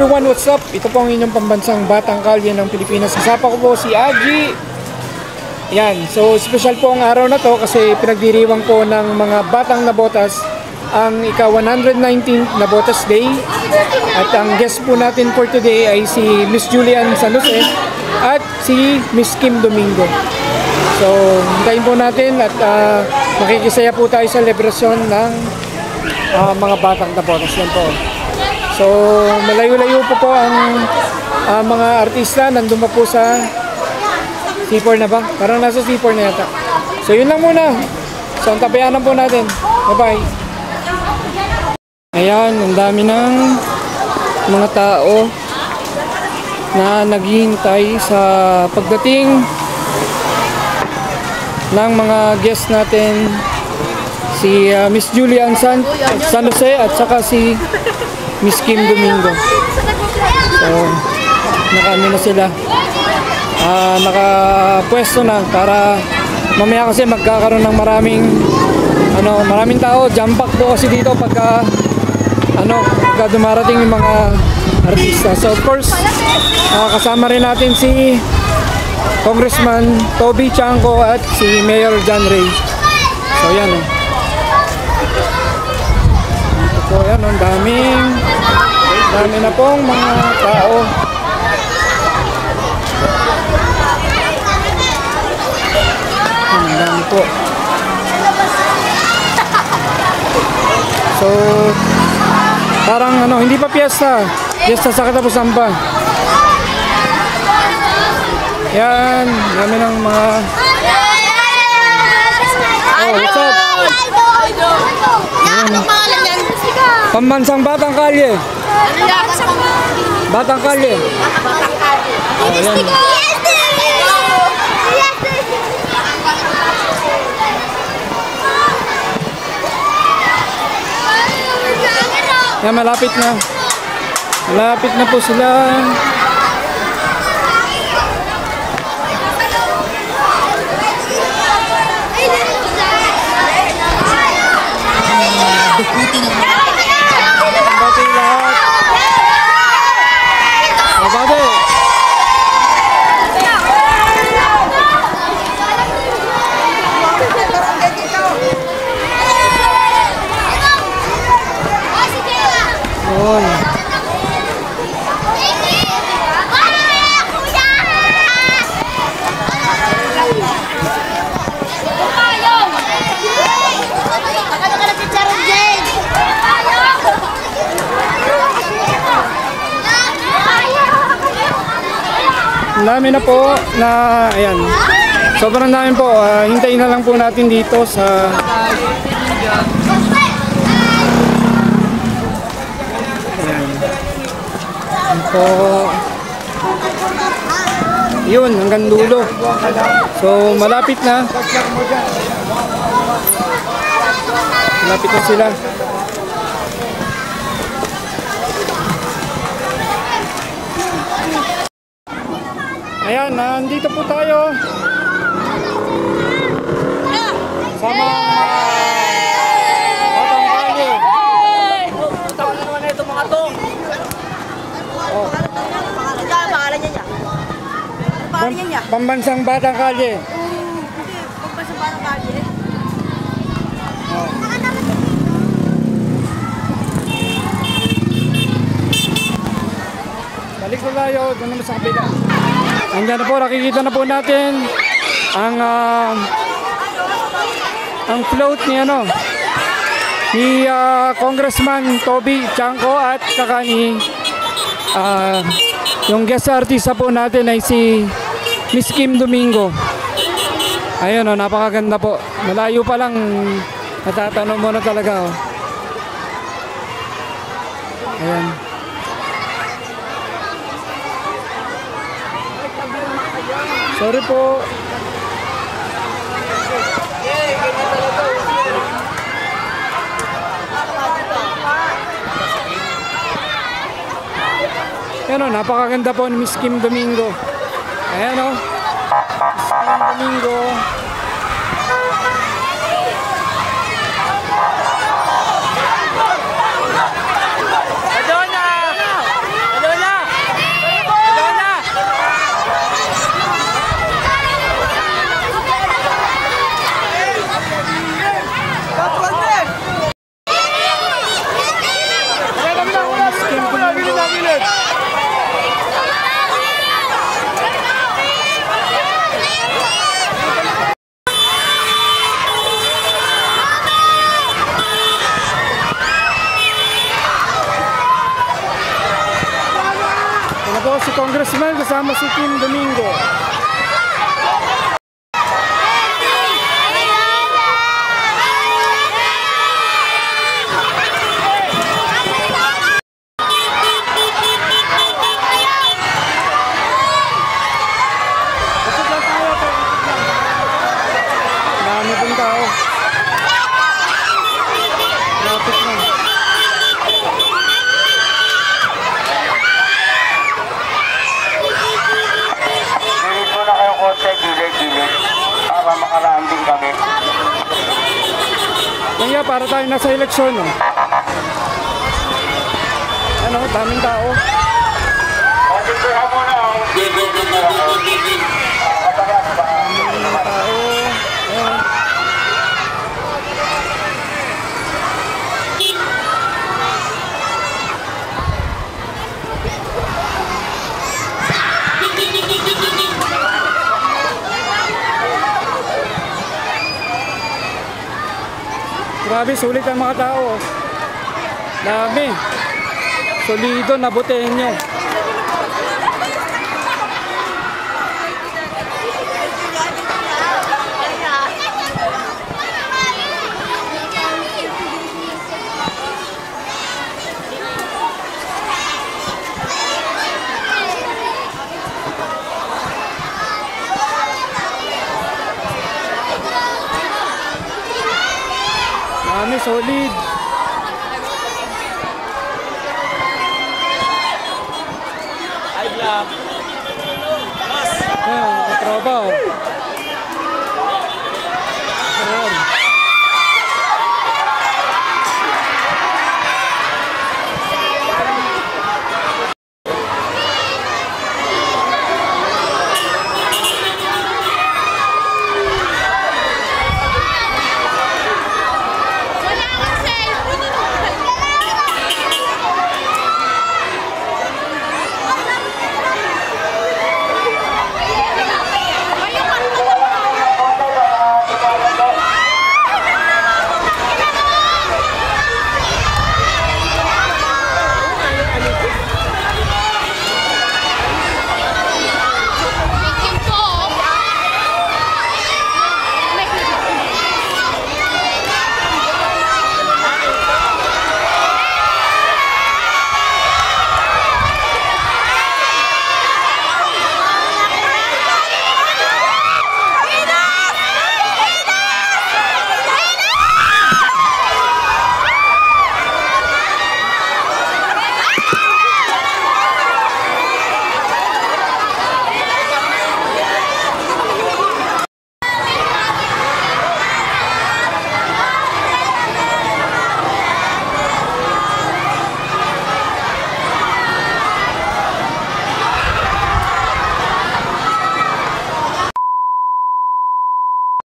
Everyone, what's up? Ito po ang inyong pambansang Batang Kalye ng Pilipinas. Kasama ko po si Aji. Yan, so special po ang araw na to kasi pinagdiriwang po ng mga batang nabotas ang ika-119th Nabotas Day. At ang guest po natin for today ay si Miss Julian San Jose at si Miss Kim Domingo. So, hintayin po natin at makikisaya po tayo sa selebrasyon ng mga batang nabotas. Yan po. So, malayo-layo po ang mga artista. Nandun pa po sa C4 na ba? Parang nasa C4 na yata. So, yun lang muna. So, ang tabayanan po natin. Bye-bye. Ayan, ang dami ng mga tao na naghihintay sa pagdating ng mga guest natin. Si Miss Julian San Jose at saka si Miss Kim Domingo. So, nakaano na sila. Nakapwesto na para mamaya kasi magkakaroon ng maraming tao. Jump pack po kasi dito pagka dumarating yung mga artista. So of course, kasama rin natin si Congressman Toby Chanco at si Mayor John Ray. So yan So yan, ang dami na pong mga tao. Ang dami po. So parang hindi pa piyesta sa katapusan pa. Yan, dami ng mga what's up? Anong pangalan yan? Pambansang Batang Kalye. Batang Kalye. Ayan. Yan, malapit na. Malapit na po sila. Bati lahat. Bati. Ang dami na po na, ayan, sobrang dami po. Hintayin na lang po natin dito sa ayan. Ayan po. Yun, hanggang dulo. So malapit na. Malapit na sila. Ayan, nandito po tayo sama Batang Kalye. Tawag na naman na ito mga to. Pangalan niya. Pangalan niya. Pambansang Batang Kalye. Pambansang Batang Kalye. Balik ko tayo, doon naman sa kapila. Andiyan na po, nakikita na po natin ang float ni Congressman Toby Chanco at saka ni yung guest artista po natin ay si Miss Kim Domingo. Ayun napakaganda po. Malayo pa lang natatanong mo na talaga Ayan. Sorry po. Ayan napakaganda po ni Miss Kim Domingo. Ayan Miss Kim Domingo. Tapos si Congressman kasama si Kim Domingo. Dami pong tao. Traffic na. Gilid muna kayo kotse, gilid. Para makaraan din kami. Kaya para tayo nasa eleksyon, no? Ano, daming tao. Kotse ko ka muna, gilid mo ako. Daming tao. Ayan. Grabe, sulit ang mga tao. Dami. Solido na botenyo. Dami, solid. Ayan, katrabaho.